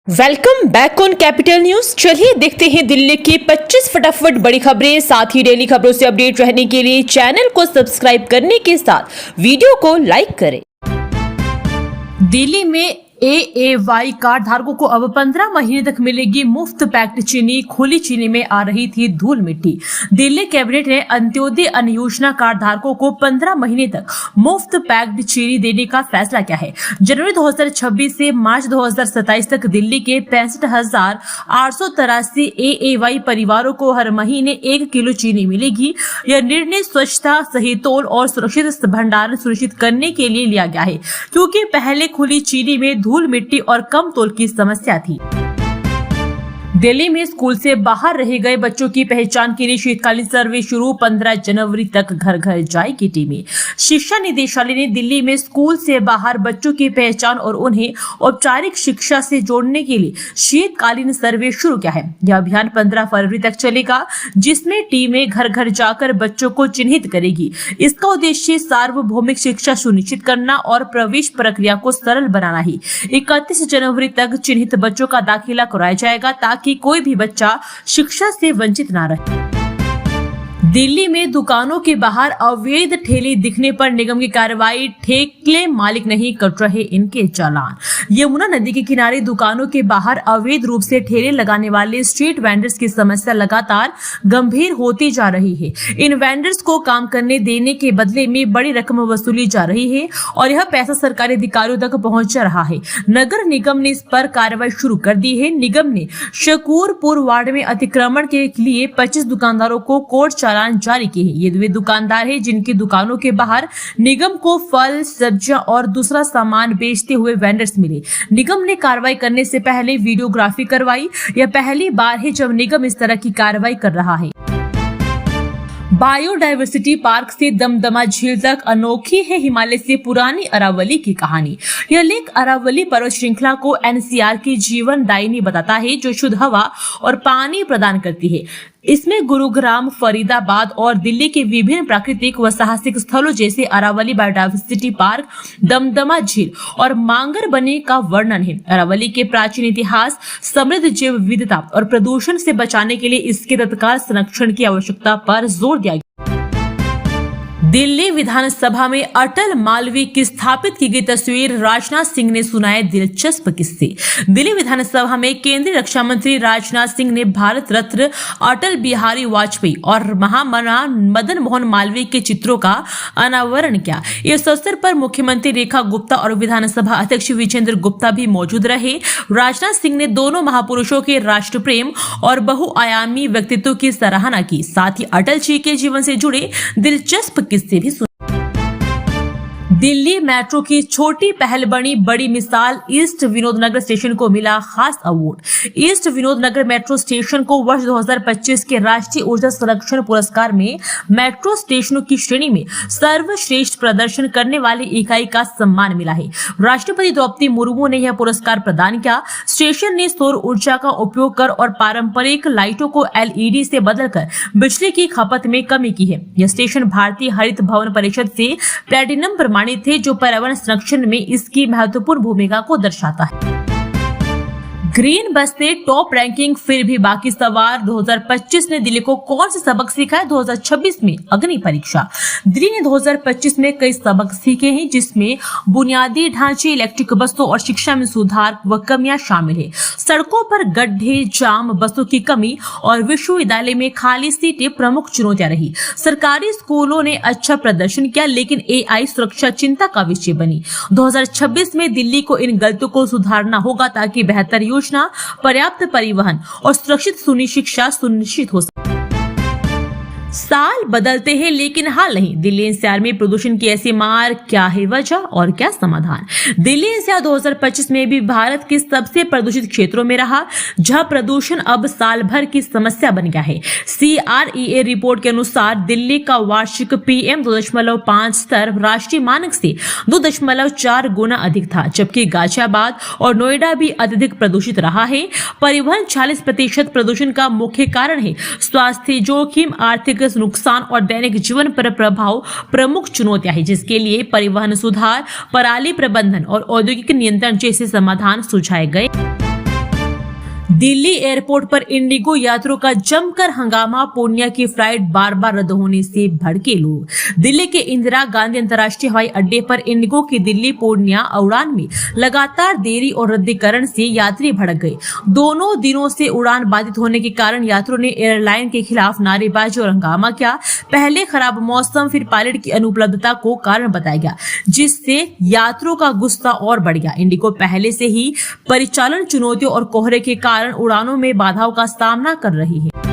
Welcome back on capital news. चलिए देखते हैं दिल्ली की 25 फटाफट बड़ी खबरें। साथ ही डेली खबरों से अपडेट रहने के लिए चैनल को सब्सक्राइब करने के साथ वीडियो को लाइक करें। दिल्ली में AAY कार्ड धारकों को अब 15 महीने तक मिलेगी मुफ्त पैक्ड चीनी। खुली चीनी में आ रही थी धूल मिट्टी। दिल्ली कैबिनेट ने अंत्योदय अन्न योजना कार्ड धारकों को 15 महीने तक मुफ्त पैक्ड चीनी देने का फैसला किया है। जनवरी 2026 से मार्च 2027 तक दिल्ली के 65,883 AAY परिवारों को हर महीने 1 किलो चीनी मिलेगी। यह निर्णय स्वच्छता, सही तौल और सुरक्षित भंडारण सुनिश्चित करने के लिए लिया गया है, क्योंकि पहले खुली चीनी में धूल मिट्टी और कम तौल की समस्या थी। दिल्ली में स्कूल से बाहर रह गए बच्चों की पहचान के लिए शीतकालीन सर्वे शुरू। 15 जनवरी तक घर घर जाएगी टीमें। शिक्षा निदेशालय ने दिल्ली में स्कूल से बाहर बच्चों की पहचान और उन्हें औपचारिक शिक्षा से जोड़ने के लिए शीतकालीन सर्वे शुरू किया है। यह अभियान 15 फरवरी तक चलेगा, जिसमें टीमें घर घर जाकर बच्चों को चिन्हित करेगी। इसका उद्देश्य सार्वभौमिक शिक्षा सुनिश्चित करना और प्रवेश प्रक्रिया को सरल बनाना है। 31 जनवरी तक चिन्हित बच्चों का दाखिला कराया जाएगा, ताकि कि कोई भी बच्चा शिक्षा से वंचित ना रहे। दिल्ली में दुकानों के बाहर अवैध ठेले दिखने पर निगम की कार्रवाई। ठेके मालिक नहीं कट रहे इनके चालान। यमुना नदी के किनारे दुकानों के बाहर अवैध रूप से ठेले लगाने वाले स्ट्रीट वेंडर्स की समस्या लगातार गंभीर होती जा रही है। इन वेंडर्स को काम करने देने के बदले में बड़ी रकम वसूली जा रही है और यह पैसा सरकारी अधिकारियों तक पहुंच रहा है। नगर निगम ने इस पर कार्रवाई शुरू कर दी है। निगम ने शकूरपुर वार्ड में अतिक्रमण के लिए 25 दुकानदारों को कोर्ट चालान जारी किए हैं। ये वे दुकानदार हैं जिनकी दुकानों के बाहर निगम को फल, सब्जियां और दूसरा सामान बेचते हुए वेंडर्स मिले। निगम ने कार्रवाई करने से पहले वीडियोग्राफी करवाई। यह पहली बार है जब निगम इस तरह की कार्रवाई कर रहा है। बायोडायवर्सिटी पार्क से दमदमा झील तक अनोखी है हिमालय से पुरानी अरावली की कहानी। यह लेक अरावली पर्वत श्रृंखला को NCR की जीवन दायिनी बताता है, जो शुद्ध हवा और पानी प्रदान करती है। इसमें गुरुग्राम, फरीदाबाद और दिल्ली के विभिन्न प्राकृतिक व साहसिक स्थलों जैसे अरावली बायोडायवर्सिटी पार्क, दमदमा झील और मांगर बने का वर्णन है। अरावली के प्राचीन इतिहास, समृद्ध जैव विविधता और प्रदूषण से बचाने के लिए इसके तत्काल संरक्षण की आवश्यकता पर जोर दिया गया। दिल्ली विधानसभा में अटल मालवीय की स्थापित की गई तस्वीर। राजनाथ सिंह ने सुनाए दिलचस्प किस्से। दिल्ली विधानसभा में केंद्रीय रक्षा मंत्री राजनाथ सिंह ने भारत रत्न अटल बिहारी वाजपेयी और महामना मदन मोहन मालवीय के चित्रों का अनावरण किया। इस अवसर पर मुख्यमंत्री रेखा गुप्ता और विधानसभा अध्यक्ष विजेंद्र गुप्ता भी मौजूद रहे। राजनाथ सिंह ने दोनों महापुरुषों के राष्ट्र प्रेम और बहुआयामी व्यक्तित्व की सराहना की। साथ ही अटल जी के जीवन से जुड़े दिलचस्प किस्से भी सुने। दिल्ली मेट्रो की छोटी पहल बनी बड़ी मिसाल। ईस्ट विनोदनगर स्टेशन को मिला खास अवार्ड। ईस्ट विनोदनगर मेट्रो स्टेशन को वर्ष 2025 के राष्ट्रीय ऊर्जा संरक्षण पुरस्कार में मेट्रो स्टेशनों की श्रेणी में सर्वश्रेष्ठ प्रदर्शन करने वाली इकाई का सम्मान मिला है। राष्ट्रपति द्रौपदी मुर्मू ने यह पुरस्कार प्रदान किया। स्टेशन ने सौर ऊर्जा का उपयोग कर और पारंपरिक लाइटों को LED से बदलकर बिजली की खपत में कमी की है। यह स्टेशन भारतीय हरित भवन परिषद से प्लैटिनम प्रमाणित थे, जो पर्यावरण संरक्षण में इसकी महत्वपूर्ण भूमिका को दर्शाता है। ग्रीन बस से टॉप रैंकिंग, फिर भी बाकी सवार। 2025 ने दिल्ली को कौन से सबक सिखाए? 2026 में अग्नि परीक्षा। दिल्ली ने 2025 में कई सबक सीखे हैं, जिसमें बुनियादी ढांचे, इलेक्ट्रिक बसों और शिक्षा में सुधार व कमियां शामिल है। सड़कों पर गड्ढे, जाम, बसों की कमी और विश्वविद्यालय में खाली सीटें प्रमुख चुनौतियां रही। सरकारी स्कूलों ने अच्छा प्रदर्शन किया, लेकिन AI सुरक्षा चिंता का विषय बनी। 2026 में दिल्ली को इन गलतियों को सुधारना होगा, ताकि बेहतर योजना, पर्याप्त परिवहन और सुरक्षित शिक्षा सुनिश्चित हो सके। साल बदलते हैं लेकिन हाल नहीं। दिल्ली NCR में प्रदूषण की ऐसी मार, क्या है वजह और क्या समाधान? दिल्ली NCR 2025 में भी भारत के सबसे प्रदूषित क्षेत्रों में रहा, जहां प्रदूषण अब साल भर की समस्या बन गया है। CREA रिपोर्ट के अनुसार दिल्ली का वार्षिक PM 2.5 स्तर राष्ट्रीय मानक से 2.4 गुना अधिक था, जबकि गाजियाबाद और नोएडा भी अत्यधिक प्रदूषित रहा है। परिवहन 40% प्रदूषण का मुख्य कारण है। स्वास्थ्य जोखिम, आर्थिक नुकसान और दैनिक जीवन पर प्रभाव प्रमुख चुनौतियां हैं, जिसके लिए परिवहन सुधार, पराली प्रबंधन और औद्योगिक नियंत्रण जैसे समाधान सुझाए गए। दिल्ली एयरपोर्ट पर इंडिगो यात्रियों का जमकर हंगामा। पूर्णिया की फ्लाइट बार बार रद्द होने से भड़के लोग। दिल्ली के इंदिरा गांधी अंतर्राष्ट्रीय हवाई अड्डे पर इंडिगो की दिल्ली पूर्णिया उड़ान में लगातार देरी और रद्दीकरण से यात्री भड़क गए। दोनों दिनों से उड़ान बाधित होने के कारण यात्रियों ने एयरलाइन के खिलाफ नारेबाजी और हंगामा किया। पहले खराब मौसम, फिर पायलट की अनुपलब्धता को कारण बताया गया, जिससे यात्रियों का गुस्सा और बढ़ गया। इंडिगो पहले से ही परिचालन चुनौतियों और कोहरे के कारण उड़ानों में बाधाओं का सामना कर रही है।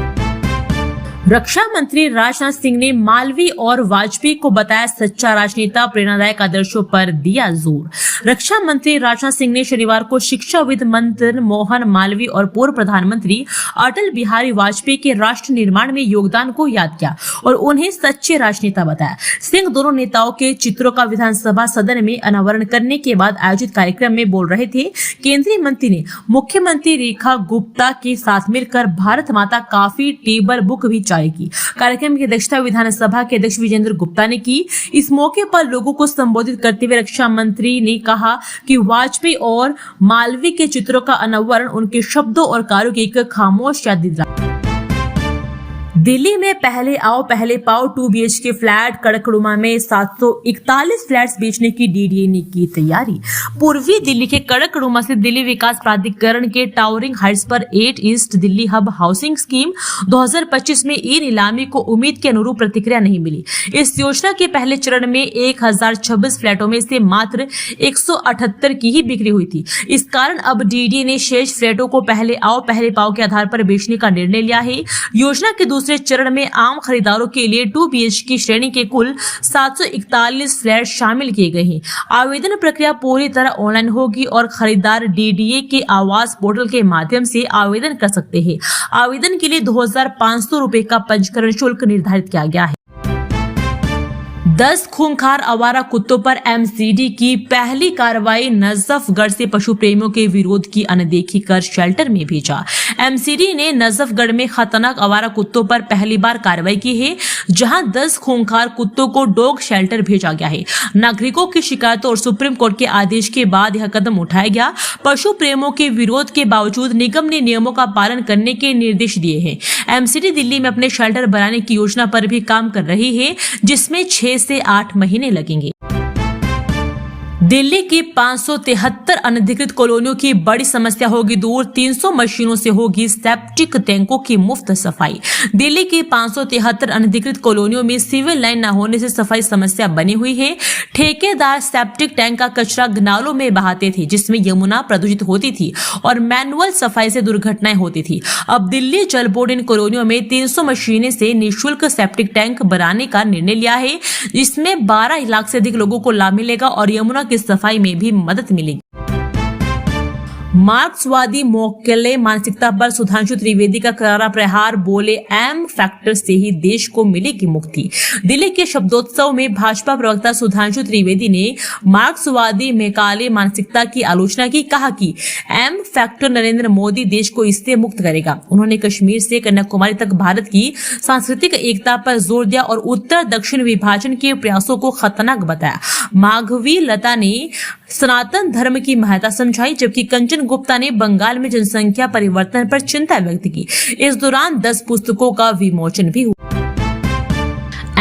रक्षा मंत्री राजनाथ सिंह ने मालवीय और वाजपेयी को बताया सच्चा राजनेता, प्रेरणादायक आदर्शों पर दिया जोर। रक्षा मंत्री राजनाथ सिंह ने शनिवार को शिक्षाविद मदन मोहन मालवीय और पूर्व प्रधानमंत्री अटल बिहारी वाजपेयी के राष्ट्र निर्माण में योगदान को याद किया और उन्हें सच्चे राजनेता बताया। सिंह दोनों नेताओं के चित्रों का विधानसभा सदन में अनावरण करने के बाद आयोजित कार्यक्रम में बोल रहे थे। केंद्रीय मंत्री ने मुख्यमंत्री रेखा गुप्ता के साथ मिलकर भारत माता काफी टेबल बुक भी की। कार्यक्रम की अध्यक्षता विधानसभा के अध्यक्ष विजेंद्र गुप्ता ने की। इस मौके पर लोगों को संबोधित करते हुए रक्षा मंत्री ने कहा कि वाजपेयी और मालवीय के चित्रों का अनावरण उनके शब्दों और कार्यों की एक खामोश याद दिलाता। दिल्ली में पहले आओ पहले पाओ 2 BHK फ्लैट कड़कड़ुमा में 741 फ्लैट्स बेचने की डीडीए ने की तैयारी। पूर्वी दिल्ली के कड़कड़ुमा से दिल्ली विकास प्राधिकरण के टावरिंग हाइट्स पर 8 east Delhi hub housing scheme 2025 में ई नीलामी को उम्मीद के अनुरूप प्रतिक्रिया नहीं मिली। इस योजना के पहले चरण में 1026 फ्लैटों में से मात्र 178 की ही बिक्री हुई थी। इस कारण अब डीडीए ने शेष फ्लैटों को पहले आओ पहले पाओ के आधार पर बेचने का निर्णय लिया है। योजना के दूसरे चरण में आम खरीदारों के लिए 2 BHK श्रेणी के कुल 741 फ्लैट शामिल किए गए हैं। आवेदन प्रक्रिया पूरी तरह ऑनलाइन होगी और खरीदार डीडीए के आवास पोर्टल के माध्यम से आवेदन कर सकते हैं। आवेदन के लिए 2500 रुपए का पंजीकरण शुल्क निर्धारित किया गया है। 10 खूंखार आवारा कुत्तों पर एमसीडी की पहली कार्रवाई। नजफगढ़ से पशु प्रेमियों के विरोध की अनदेखी कर शेल्टर में भेजा। एमसीडी ने नजफगढ़ में खतरनाक आवारा कुत्तों पर पहली बार कार्रवाई की है, जहां 10 खूंखार कुत्तों को डॉग शेल्टर भेजा गया है। नागरिकों की शिकायतों और सुप्रीम कोर्ट के आदेश के बाद यह कदम उठाया गया। पशु प्रेमियों के विरोध के बावजूद निगम ने नियमों का पालन करने के निर्देश दिए हैं। एमसीडी दिल्ली में अपने शेल्टर बनाने की योजना पर भी काम कर रही है, जिसमें 6 से 8 महीने लगेंगे। दिल्ली की 573 अनधिकृत कॉलोनियों की बड़ी समस्या होगी दूर। 300 मशीनों से होगी सेप्टिक टैंकों की मुफ्त सफाई। दिल्ली की 573 अनधिकृत कॉलोनियों में सिविल लाइन न होने से सफाई समस्या बनी हुई है। ठेकेदार सेप्टिक टैंक का कचरा नालों में बहाते थे, जिसमें यमुना प्रदूषित होती थी और मैनुअल सफाई से दुर्घटनाएं होती थी। अब दिल्ली जल बोर्ड इन कॉलोनियों में 300 मशीनें से निःशुल्क सेप्टिक टैंक बनाने का निर्णय लिया है। इसमें 12 लाख से अधिक लोगों को लाभ मिलेगा और यमुना की सफाई में भी मदद मिलेगी। मार्क्सवादी मौकले मानसिकता पर सुधांशु त्रिवेदी का करारा प्रहार। बोले एम फैक्टर से ही देश को मिलेगी मुक्ति। दिल्ली के शब्दोत्सव में भाजपा प्रवक्ता सुधांशु त्रिवेदी ने मार्क्सवादी मैकाले मानसिकता की आलोचना की। कहा कि एम फैक्टर नरेंद्र मोदी देश को इससे मुक्त करेगा। उन्होंने कश्मीर से कन्याकुमारी तक भारत की सांस्कृतिक एकता पर जोर दिया और उत्तर दक्षिण विभाजन के प्रयासों को खतरनाक बताया। माघवी लता ने सनातन धर्म की महत्ता समझाई, जबकि कंचन गुप्ता ने बंगाल में जनसंख्या परिवर्तन पर चिंता व्यक्त की। इस दौरान 10 पुस्तकों का विमोचन भी हुआ।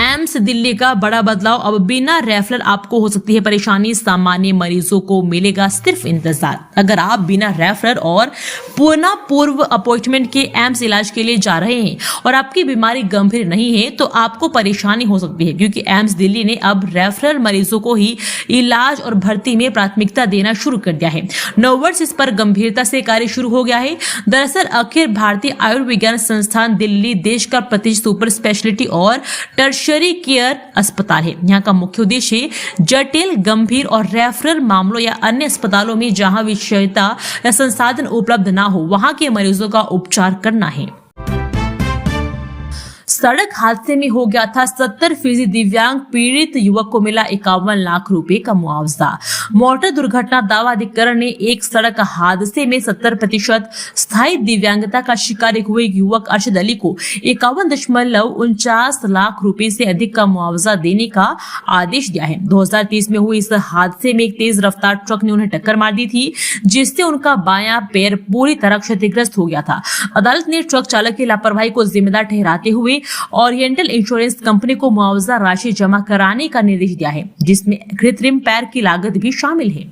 एम्स दिल्ली का बड़ा बदलाव। अब बिना रेफरल आपको हो सकती है परेशानी। सामान्य मरीजों को मिलेगा सिर्फ इंतजार। अगर आप बिना रेफरल और पूर्व अपॉइंटमेंट के एम्स इलाज के लिए जा रहे हैं और आपकी बीमारी गंभीर नहीं है, तो आपको परेशानी हो सकती है, क्योंकि एम्स दिल्ली ने अब रेफरल मरीजों को ही इलाज और भर्ती में प्राथमिकता देना शुरू कर दिया है। 9 वर्ष इस पर गंभीरता से कार्य शुरू हो गया है। दरअसल अखिल भारतीय आयुर्विज्ञान संस्थान दिल्ली देश का प्रतिष्ठित सुपर स्पेशलिटी और टर्शरी केयर अस्पताल है। यहाँ का मुख्य उद्देश्य जटिल, गंभीर और रेफरल मामलों या अन्य अस्पतालों में जहां विषयता या संसाधन उपलब्ध ना हो, वहां के मरीजों का उपचार करना है। सड़क हादसे में हो गया था 70% दिव्यांग, पीड़ित युवक को मिला 51 लाख रुपए का मुआवजा। मोटर दुर्घटना दावा अधिकरण ने एक सड़क हादसे में 70% स्थायी दिव्यांगता का शिकार हुए युवक अरशद अली को 51.49 लाख रुपए से अधिक का मुआवजा देने का आदेश दिया है। 2023 में हुए इस हादसे में एक तेज रफ्तार ट्रक ने उन्हें टक्कर मार दी थी, जिससे उनका बायां पैर पूरी तरह क्षतिग्रस्त हो गया था। अदालत ने ट्रक चालक की लापरवाही को जिम्मेदार ठहराते हुए ओरिएंटल इंश्योरेंस कंपनी को मुआवजा राशि जमा कराने का निर्देश दिया है, जिसमें कृत्रिम पैर की लागत भी शामिल है।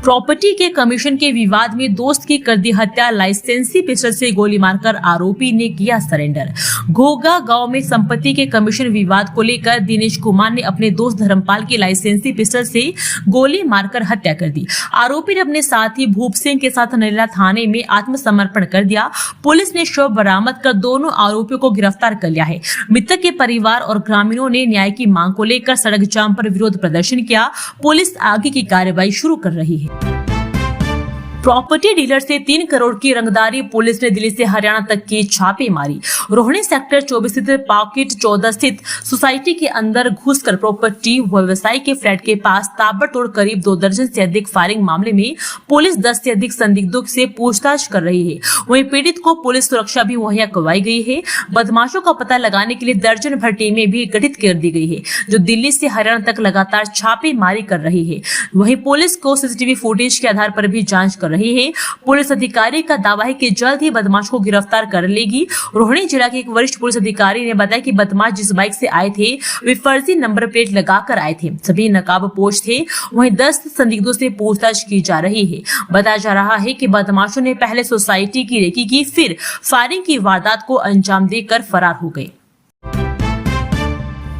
प्रॉपर्टी के कमीशन के विवाद में दोस्त की कर दी हत्या, लाइसेंसी पिस्टल से गोली मारकर आरोपी ने किया सरेंडर। घोगा गांव में संपत्ति के कमीशन विवाद को लेकर दिनेश कुमार ने अपने दोस्त धर्मपाल की लाइसेंसी पिस्टल से गोली मारकर हत्या कर दी। आरोपी ने अपने साथी भूप सिंह के साथ नरेला थाने में आत्मसमर्पण कर दिया। पुलिस ने शव बरामद कर दोनों आरोपियों को गिरफ्तार कर लिया है। मृतक के परिवार और ग्रामीणों ने न्याय की मांग को लेकर सड़क जाम पर विरोध प्रदर्शन किया। पुलिस आगे की कार्रवाई शुरू कर रही है। प्रॉपर्टी डीलर से 3 करोड़ की रंगदारी, पुलिस ने दिल्ली से हरियाणा तक की छापेमारी। रोहिणी सेक्टर 24 स्थित पॉकेट 14 स्थित सोसाइटी के अंदर घुसकर प्रॉपर्टी व्यवसायी के फ्लैट के पास ताबड़तोड़ करीब 2 दर्जन से अधिक फायरिंग मामले में पुलिस 10 से अधिक संदिग्धों से पूछताछ कर रही है। वहीं पीड़ित को पुलिस सुरक्षा भी मुहैया करवाई गई है। बदमाशों का पता लगाने के लिए दर्जन भर टीमें भी गठित कर दी गई है, जो दिल्ली से हरियाणा तक लगातार छापेमारी कर रही है। वहीं पुलिस को सीसीटीवी फुटेज के आधार पर भी जांच कर रही है। पुलिस अधिकारी का दावा है कि जल्द ही बदमाश को गिरफ्तार कर लेगी। रोहिणी जिला के एक वरिष्ठ पुलिस अधिकारी ने बताया कि बदमाश जिस बाइक से आए थे वे फर्जी नंबर प्लेट लगाकर आए थे। सभी नकाबपोश थे। वहीं 10 संदिग्धों से पूछताछ की जा रही है। बताया जा रहा है कि बदमाशों ने पहले सोसाइटी की रेकी की, फिर फायरिंग की वारदात को अंजाम देकर फरार हो गए।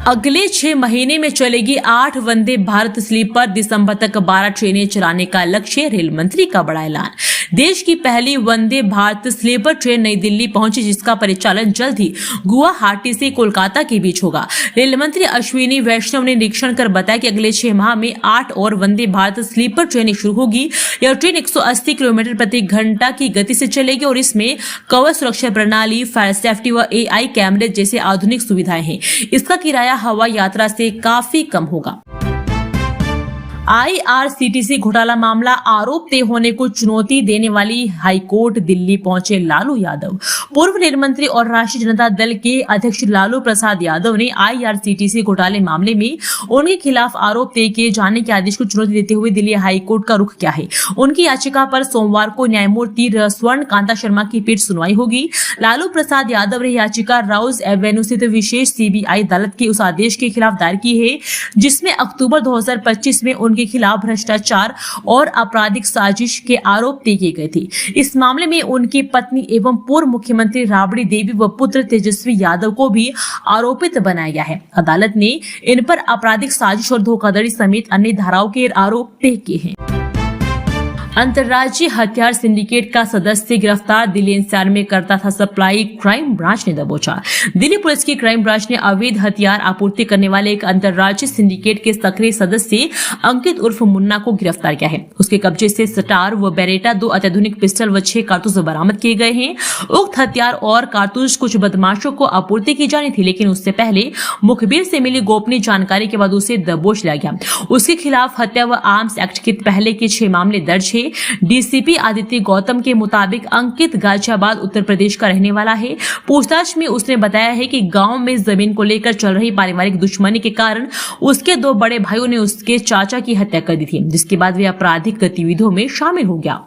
अगले 6 महीने में चलेगी 8 वंदे भारत स्लीपर, दिसंबर तक 12 ट्रेनें चलाने का लक्ष्य, रेल मंत्री का बड़ा ऐलान। देश की पहली वंदे भारत स्लीपर ट्रेन नई दिल्ली पहुंची, जिसका परिचालन जल्द ही गुवाहाटी से कोलकाता के बीच होगा। रेल मंत्री अश्विनी वैष्णव ने निरीक्षण कर बताया कि अगले 6 माह में 8 और वंदे भारत स्लीपर ट्रेनें शुरू होगी। यह ट्रेन 180 किलोमीटर प्रति घंटा की गति से चलेगी और इसमें कवच सुरक्षा प्रणाली, फायर सेफ्टी व AI कैमरे जैसे आधुनिक सुविधाएं हैं। इसका किराया हवाई यात्रा से काफी कम होगा। IRCTC घोटाला मामला, आरोप तय होने को चुनौती देने वाली हाईकोर्ट दिल्ली पहुंचे लालू यादव। पूर्व रेल मंत्री और राष्ट्रीय जनता दल के अध्यक्ष लालू प्रसाद यादव ने IRCTC घोटाले मामले में उनके खिलाफ आरोप तय किए जाने के आदेश को चुनौती देते हुए दिल्ली हाईकोर्ट का रुख किया है। उनकी याचिका पर सोमवार को न्यायमूर्ति स्वर्ण कांता शर्मा की पीठ सुनवाई होगी। लालू प्रसाद यादव ने याचिका राउज एवेन्यू स्थित विशेष CBI अदालत के उस आदेश के खिलाफ दायर की है, जिसमें अक्टूबर 2025 में के खिलाफ भ्रष्टाचार और आपराधिक साजिश के आरोप तय किए गए थे। इस मामले में उनकी पत्नी एवं पूर्व मुख्यमंत्री राबड़ी देवी व पुत्र तेजस्वी यादव को भी आरोपित बनाया गया है। अदालत ने इन पर आपराधिक साजिश और धोखाधड़ी समेत अन्य धाराओं के आरोप तय किए हैं। अंतर्राज्यीय हथियार सिंडिकेट का सदस्य गिरफ्तार, दिल्ली एनसीआर में करता था सप्लाई, क्राइम ब्रांच ने दबोचा। दिल्ली पुलिस की क्राइम ब्रांच ने अवैध हथियार आपूर्ति करने वाले एक अंतर्राज्यीय सिंडिकेट के सक्रिय सदस्य अंकित उर्फ मुन्ना को गिरफ्तार किया है। उसके कब्जे से स्टार व बेरेटा 2 अत्याधुनिक पिस्टल व 6 कारतूस बरामद किए गए हैं। उक्त हथियार और कारतूस कुछ बदमाशों को आपूर्ति की जानी थी, लेकिन उससे पहले मुखबिर से मिली गोपनीय जानकारी के बाद उसे दबोच लिया गया। उसके खिलाफ हत्या व आर्म्स एक्ट के पहले के 6 मामले दर्ज है। डीसीपी आदित्य गौतम के मुताबिक अंकित गाजियाबाद उत्तर प्रदेश का रहने वाला है। पूछताछ में उसने बताया है कि गांव में जमीन को लेकर चल रही पारिवारिक दुश्मनी के कारण उसके 2 बड़े भाइयों ने उसके चाचा की हत्या कर दी थी, जिसके बाद वे आपराधिक गतिविधियों में शामिल हो गया।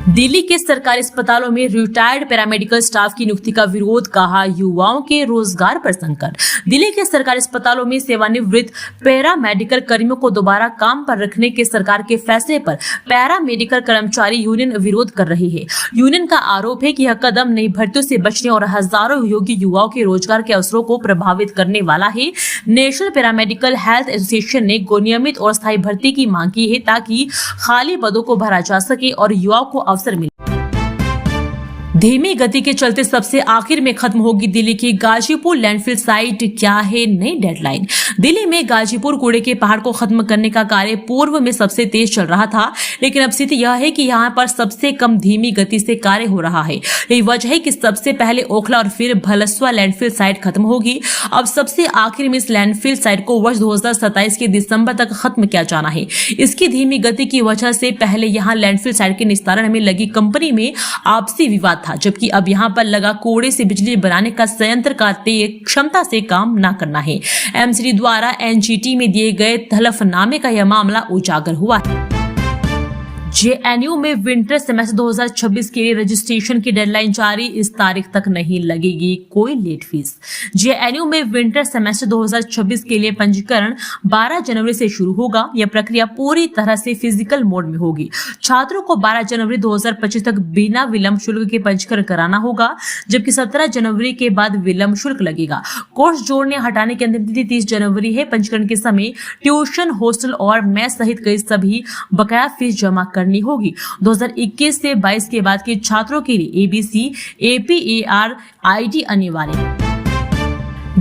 दिल्ली के सरकारी अस्पतालों में रिटायर्ड पैरामेडिकल स्टाफ की नियुक्ति का विरोध, कहा युवाओं के रोजगार पर संकट। दिल्ली के सरकारी अस्पतालों में सेवानिवृत्त पैरामेडिकल कर्मियों को दोबारा काम पर रखने के सरकार के फैसले पर पैरामेडिकल कर्मचारी यूनियन विरोध कर रही है। यूनियन का आरोप है कि यह कदम नई भर्तियों से बचने और हजारों योग्य युवाओं के रोजगार के अवसरों को प्रभावित करने वाला है। नेशनल पैरामेडिकल हेल्थ एसोसिएशन ने नियमित और स्थायी भर्ती की मांग की है, ताकि खाली पदों को भरा जा सके और युवाओं को अवसर मिले। धीमी गति के चलते सबसे आखिर में खत्म होगी दिल्ली की गाजीपुर लैंडफिल साइट, क्या है नई डेडलाइन। दिल्ली में गाजीपुर कूड़े के पहाड़ को खत्म करने का कार्य पूर्व में सबसे तेज चल रहा था, लेकिन अब स्थिति यह है कि यहाँ पर सबसे कम धीमी गति से कार्य हो रहा है। यही वजह है कि सबसे पहले ओखला और फिर भलसवा लैंडफिल साइट खत्म होगी। अब सबसे आखिर में इस लैंडफिल साइट को वर्ष 2027 के दिसंबर तक खत्म किया जाना है। इसकी धीमी गति की वजह से पहले यहाँ लैंडफिल साइट के निस्तारण में लगी कंपनी में आपसी विवाद था, जबकि अब यहाँ पर लगा कूड़े से बिजली बनाने का संयंत्र का क्षमता से काम न करना है। एमसीडी द्वारा एनजीटी में दिए गए हलफनामे का यह मामला उजागर हुआ है। जेएनयू में विंटर सेमेस्टर 2026 के लिए रजिस्ट्रेशन की डेडलाइन जारी, इस तारीख तक नहीं लगेगी कोई लेट फीस। जेएनयू में विंटर सेमेस्टर 2026 के लिए पंजीकरण 12 जनवरी से शुरू होगा। यह प्रक्रिया पूरी तरह से फिजिकल मोड में होगी। छात्रों को 12 जनवरी 2025 तक बिना विलंब शुल्क के पंजीकरण कराना होगा, जबकि 17 जनवरी के बाद विलंब शुल्क लगेगा। कोर्स जोड़ने हटाने की अंतिम तिथि 30 जनवरी है। पंजीकरण के समय ट्यूशन, हॉस्टल और मेस सहित कई सभी बकाया फीस जमा करनी होगी। 2021 से 22 के बाद के छात्रों के लिए एबीसी एपीएआर आईडी अनिवार्य है।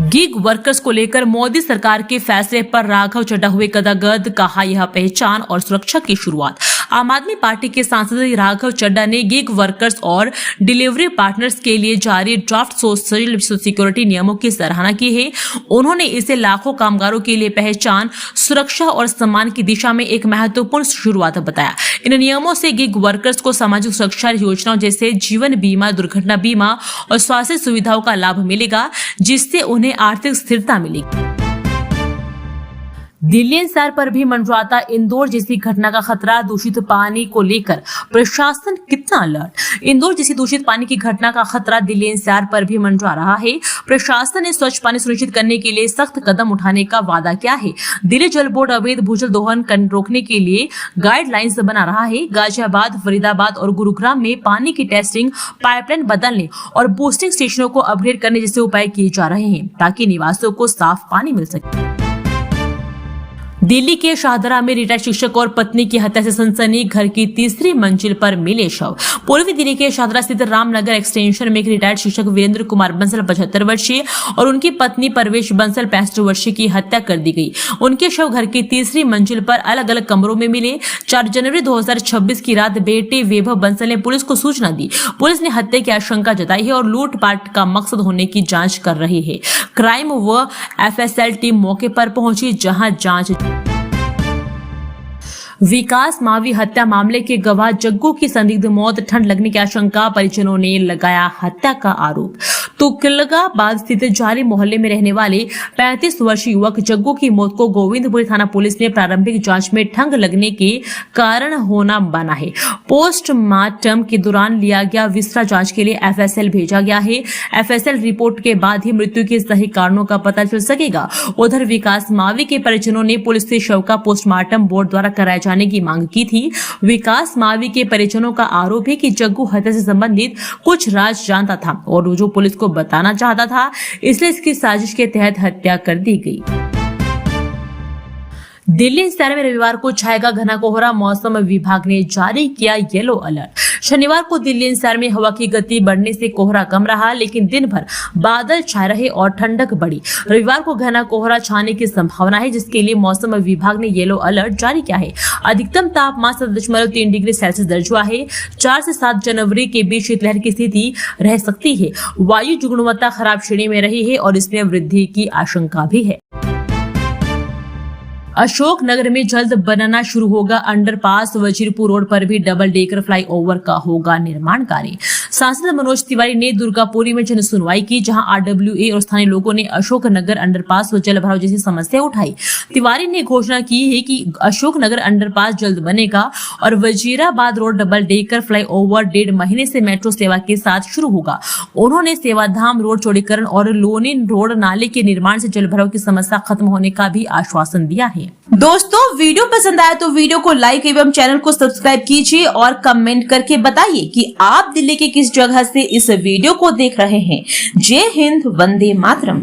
गिग वर्कर्स को लेकर मोदी सरकार के फैसले पर राघव चड्ढा हुए गदगद, कहा यह पहचान और सुरक्षा की शुरुआत। आम आदमी पार्टी के सांसद राघव चड्ढा ने गिग वर्कर्स और डिलीवरी पार्टनर्स के लिए जारी ड्राफ्ट सोशल सिक्योरिटी नियमों की सराहना की है। उन्होंने इसे लाखों कामगारों के लिए पहचान, सुरक्षा और सम्मान की दिशा में एक महत्वपूर्ण शुरुआत बताया। इन नियमों से गिग वर्कर्स को सामाजिक सुरक्षा योजनाओं जैसे जीवन बीमा, दुर्घटना बीमा और स्वास्थ्य सुविधाओं का लाभ मिलेगा, जिससे उन्हें आर्थिक स्थिरता मिलेगी। दिल्ली एनसीआर पर भी मंडराता इंदौर जैसी घटना का खतरा, दूषित पानी को लेकर प्रशासन कितना अलर्ट। इंदौर जैसी दूषित पानी की घटना का खतरा दिल्ली एनसीआर पर भी मंडरा रहा है। प्रशासन ने स्वच्छ पानी सुनिश्चित करने के लिए सख्त कदम उठाने का वादा किया है। दिल्ली जल बोर्ड अवैध भूजल दोहन रोकने के लिए गाइडलाइंस बना रहा है। गाजियाबाद, फरीदाबाद और गुरुग्राम में पानी की टेस्टिंग, पाइपलाइन बदलने और बूस्टिंग स्टेशनों को अपग्रेड करने जैसे उपाय किए जा रहे हैं, ताकि निवासियों को साफ पानी मिल सके। दिल्ली के शाहदरा में रिटायर्ड शिक्षक और पत्नी की हत्या से सनसनी, घर की तीसरी मंजिल पर मिले शव। पूर्वी दिल्ली के शाहदरा स्थित रामनगर एक्सटेंशन में एक रिटायर्ड शिक्षक वीरेंद्र कुमार बंसल 75 वर्षीय और उनकी पत्नी परवेश बंसल 65 वर्षीय की हत्या कर दी गई। उनके शव घर की तीसरी मंजिल पर अलग अलग कमरों में मिले। 4 जनवरी 2026 की रात बेटे वैभव बंसल ने पुलिस को सूचना दी। पुलिस ने हत्या की आशंका जताई है और लूटपाट का मकसद होने की जांच कर रही है। क्राइम व एफएसएल टीम मौके पर पहुंची, जहां जांच। विकास मावी हत्या मामले के गवाह जग्गू की संदिग्ध मौत, ठंड लगने की आशंका, परिजनों ने लगाया हत्या का आरोप। तुगलकाबाद स्थित जारी मोहल्ले में रहने वाले 35 वर्षीय युवक जग्गू की मौत को गोविंदपुरी थाना पुलिस ने प्रारंभिक जांच में ठंड लगने के कारण होना माना है। पोस्टमार्टम के दौरान लिया गया विस्तृत जांच के लिए एफएसएल भेजा गया है। एफएसएल रिपोर्ट के बाद ही मृत्यु के सही कारणों का पता चल सकेगा। उधर विकास मावी के परिजनों ने पुलिस से शव का पोस्टमार्टम बोर्ड द्वारा कराया जाने की मांग की थी। विकास मावी के परिजनों का आरोप है कि जग्गू हत्या से संबंधित कुछ राज जानता था और जो पुलिस को बताना चाहता था, इसलिए इसकी साजिश के तहत हत्या कर दी गई। दिल्ली एनसीआर में रविवार को छाएगा घना कोहरा, मौसम विभाग ने जारी किया येलो अलर्ट। शनिवार को दिल्ली एनसीआर में हवा की गति बढ़ने से कोहरा कम रहा, लेकिन दिन भर बादल छाए रहे और ठंडक बढ़ी। रविवार को घना कोहरा छाने की संभावना है, जिसके लिए मौसम विभाग ने येलो अलर्ट जारी किया है। अधिकतम तापमान 7.3 डिग्री सेल्सियस दर्ज हुआ है। 4 से 7 जनवरी के बीच शीतलहर की स्थिति रह सकती है। वायु गुणवत्ता खराब श्रेणी में रही है और इसमें वृद्धि की आशंका भी है। अशोक नगर में जल्द बनना शुरू होगा अंडरपास, वजीरपुर रोड पर भी डबल डेकर फ्लाईओवर का होगा निर्माण कार्य। सांसद मनोज तिवारी ने दुर्गापुरी में जन सुनवाई की, जहां आरडब्ल्यूए और स्थानीय लोगों ने अशोक नगर अंडरपास व जल भराव जैसी समस्या उठाई। तिवारी ने घोषणा की है कि अशोक नगर अंडरपास जल्द बनेगा और Wazirabad road double decker flyover 1.5 महीने से मेट्रो सेवा के साथ शुरू होगा। उन्होंने सेवाधाम रोड चौड़ीकरण और लोनिन रोड नाले के निर्माण से जल भराव की समस्या खत्म होने का भी आश्वासन दिया है। दोस्तों, वीडियो पसंद आया तो वीडियो को लाइक एवं चैनल को सब्सक्राइब कीजिए और कमेंट करके बताइए कि आप दिल्ली के किस जगह से इस वीडियो को देख रहे हैं। जय हिंद, वंदे मातरम।